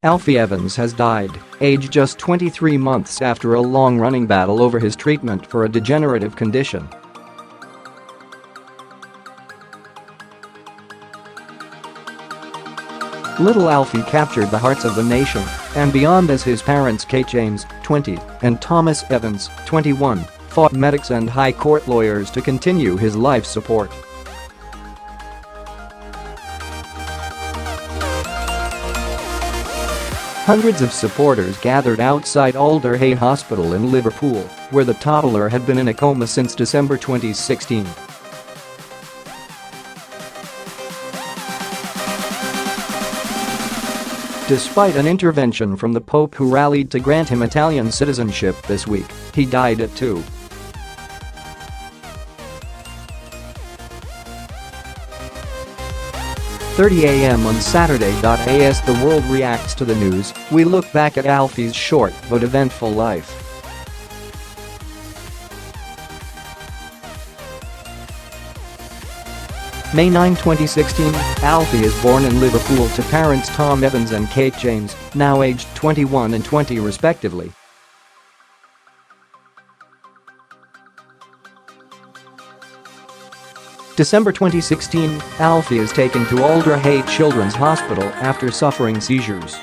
Alfie Evans has died, aged just 23 months after a long-running battle over his treatment for a degenerative condition. Little Alfie captured the hearts of the nation and beyond as his parents Kate James, 20, and Thomas Evans, 21, fought medics and high court lawyers to continue his life support. Hundreds of supporters gathered outside Alder Hey Hospital in Liverpool, where the toddler had been in a coma since December 2016. Despite an intervention from the Pope, who rallied to grant him Italian citizenship this week, he died at 2:30 a.m. on Saturday.As the world reacts to the news. We look back at Alfie's short but eventful life. May 9, 2016, Alfie is born in Liverpool to parents Tom Evans and Kate James, now aged 21 and 20 respectively. December 2016, Alfie is taken to Alder Hey Children's Hospital after suffering seizures.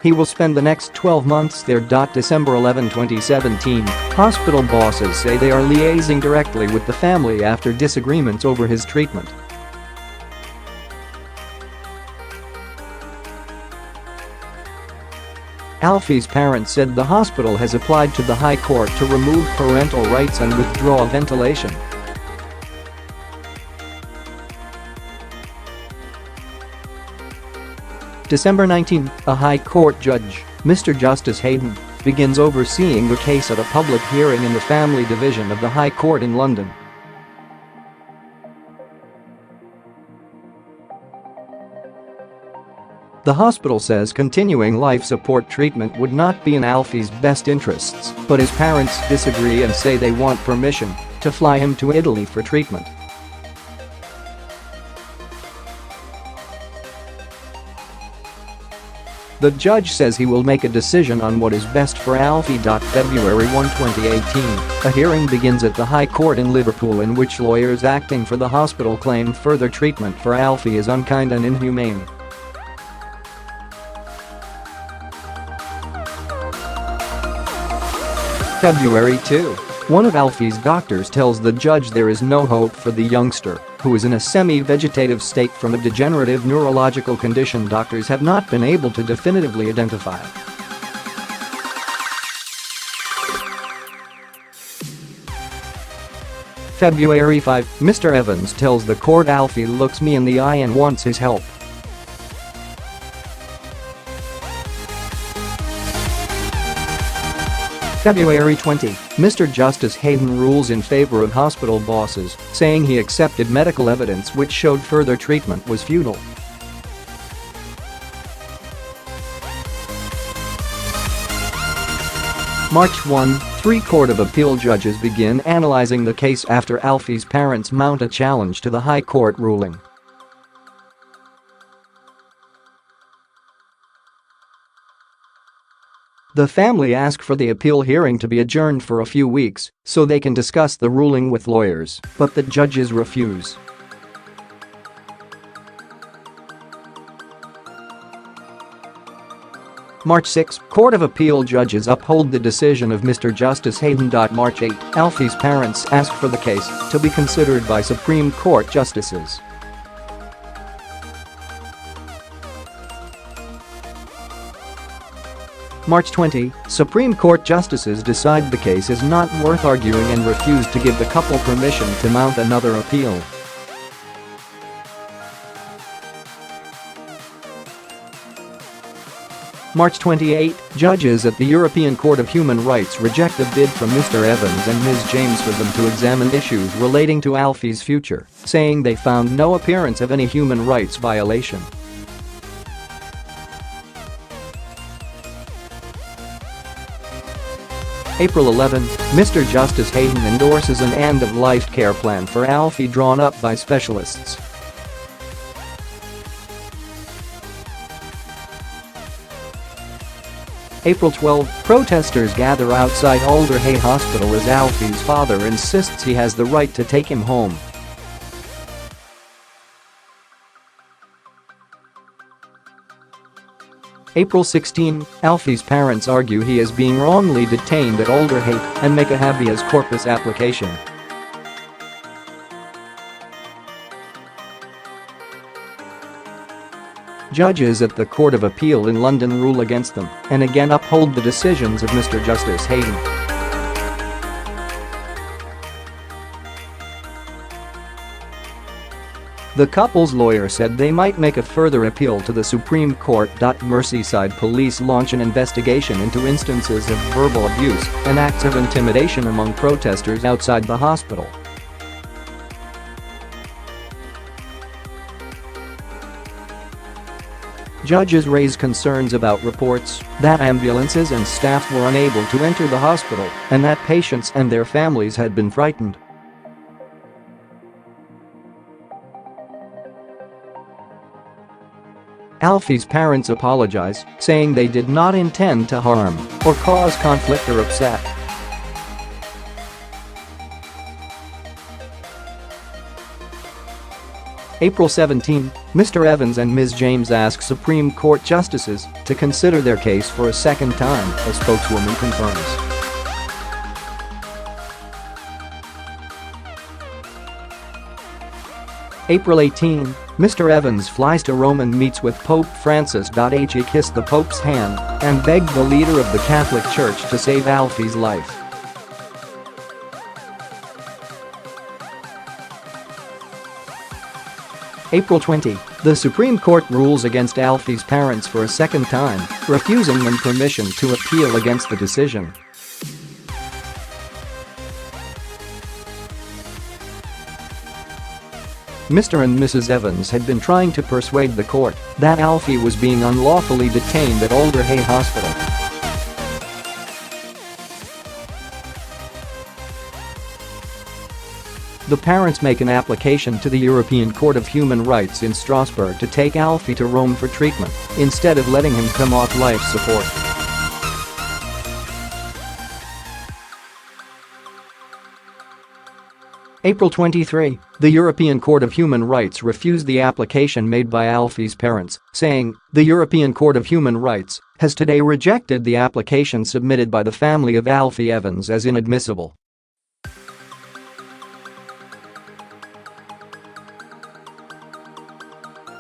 He will spend the next 12 months there. December 11, 2017, hospital bosses say they are liaising directly with the family after disagreements over his treatment. Alfie's parents said the hospital has applied to the High Court to remove parental rights and withdraw ventilation. December 19, a High Court judge, Mr Justice Hayden, begins overseeing the case at a public hearing in the Family Division of the High Court in London. The hospital says continuing life support treatment would not be in Alfie's best interests, but his parents disagree and say they want permission to fly him to Italy for treatment. The judge says he will make a decision on what is best for Alfie.February 1, 2018. A hearing begins at the High Court in Liverpool, in which lawyers acting for the hospital claim further treatment for Alfie is unkind and inhumane. February 2. One of Alfie's doctors tells the judge there is no hope for the youngster, who is in a semi-vegetative state from a degenerative neurological condition doctors have not been able to definitively identify. February 5. Mr Evans tells the court Alfie looks me in the eye and wants his help. February 20, Mr Justice Hayden rules in favor of hospital bosses, saying he accepted medical evidence which showed further treatment was futile. March 1, 3 Court of Appeal judges begin analyzing the case after Alfie's parents mount a challenge to the High Court ruling. The family ask for the appeal hearing to be adjourned for a few weeks so they can discuss the ruling with lawyers, but the judges refuse. March 6, Court of Appeal judges uphold the decision of Mr Justice Hayden.March 8. Alfie's parents ask for the case to be considered by Supreme Court justices. March 20, Supreme Court justices decide the case is not worth arguing and refuse to give the couple permission to mount another appeal. March 28, judges at the European Court of Human Rights reject a bid from Mr Evans and Ms James for them to examine issues relating to Alfie's future, saying they found no appearance of any human rights violation. April 11, Mr Justice Hayden endorses an end-of-life care plan for Alfie drawn up by specialists. April 12, protesters gather outside Alder Hey Hospital as Alfie's father insists he has the right to take him home. April 16, Alfie's parents argue he is being wrongly detained at Alder Hey and make a habeas corpus application. Judges at the Court of Appeal in London rule against them and again uphold the decisions of Mr Justice Hayden. The couple's lawyer said they might make a further appeal to the Supreme Court. Merseyside police launch an investigation into instances of verbal abuse and acts of intimidation among protesters outside the hospital. Judges raise concerns about reports that ambulances and staff were unable to enter the hospital and that patients and their families had been frightened. Alfie's parents apologize, saying they did not intend to harm or cause conflict or upset. April 17, Mr Evans and Ms James ask Supreme Court justices to consider their case for a second time, a spokeswoman confirms. April 18, Mr Evans flies to Rome and meets with Pope Francis. He kissed the Pope's hand and begged the leader of the Catholic Church to save Alfie's life. April 20, the Supreme Court rules against Alfie's parents for a second time, refusing them permission to appeal against the decision. Mr. and Mrs. Evans had been trying to persuade the court that Alfie was being unlawfully detained at Alder Hey Hospital. The parents make an application to the European Court of Human Rights in Strasbourg to take Alfie to Rome for treatment, instead of letting him come off life support. April 23, the European Court of Human Rights refused the application made by Alfie's parents, saying, "The European Court of Human Rights has today rejected the application submitted by the family of Alfie Evans as inadmissible."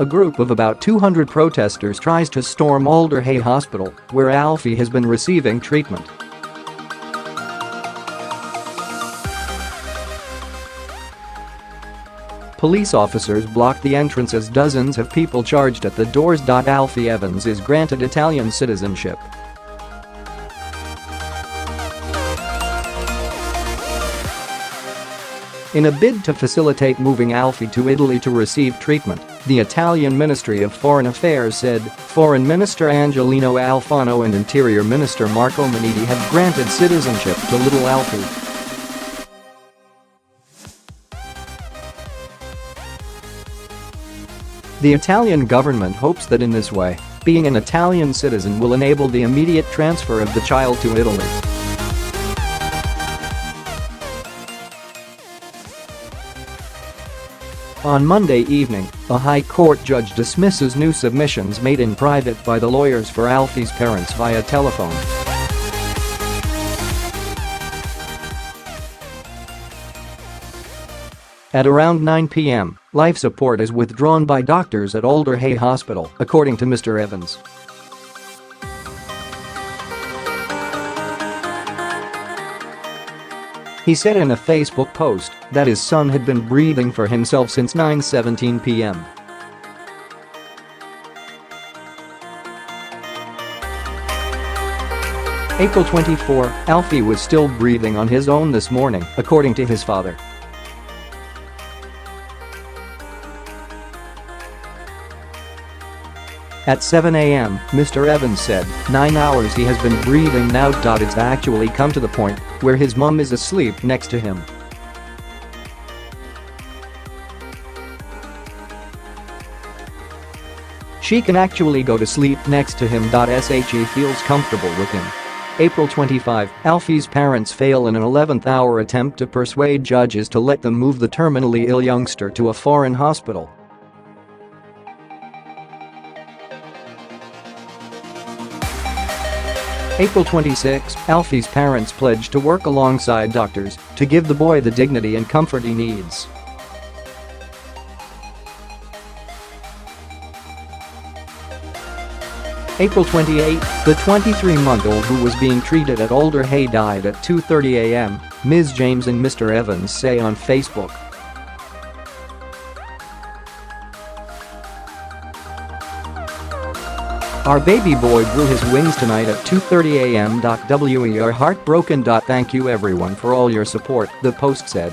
A group of about 200 protesters tries to storm Alder Hey Hospital, where Alfie has been receiving treatment. Police officers blocked the entrance as dozens of people charged at the doors. Alfie Evans is granted Italian citizenship. In a bid to facilitate moving Alfie to Italy to receive treatment, the Italian Ministry of Foreign Affairs said Foreign Minister Angelino Alfano and Interior Minister Marco Minniti have granted citizenship to little Alfie. The Italian government hopes that in this way, being an Italian citizen will enable the immediate transfer of the child to Italy. On Monday evening, a High Court judge dismisses new submissions made in private by the lawyers for Alfie's parents via telephone. At around 9 p.m., life support is withdrawn by doctors at Alder Hey Hospital, according to Mr. Evans. He said in a Facebook post that his son had been breathing for himself since 9:17 p.m. April 24, Alfie was still breathing on his own this morning, according to his father. At 7 a.m., Mr. Evans said, 9 hours he has been breathing now. It's actually come to the point where his mum is asleep next to him. She can actually go to sleep next to him. He feels comfortable with him. April 25, Alfie's parents fail in an 11th-hour attempt to persuade judges to let them move the terminally ill youngster to a foreign hospital. April 26, Alfie's parents pledge to work alongside doctors to give the boy the dignity and comfort he needs. April 28, the 23-month-old who was being treated at Alder Hey died at 2:30 a.m., Ms. James and Mr. Evans say on Facebook. Our baby boy grew his wings tonight at 2:30 a.m. We are heartbroken. Thank you everyone for all your support, the post said.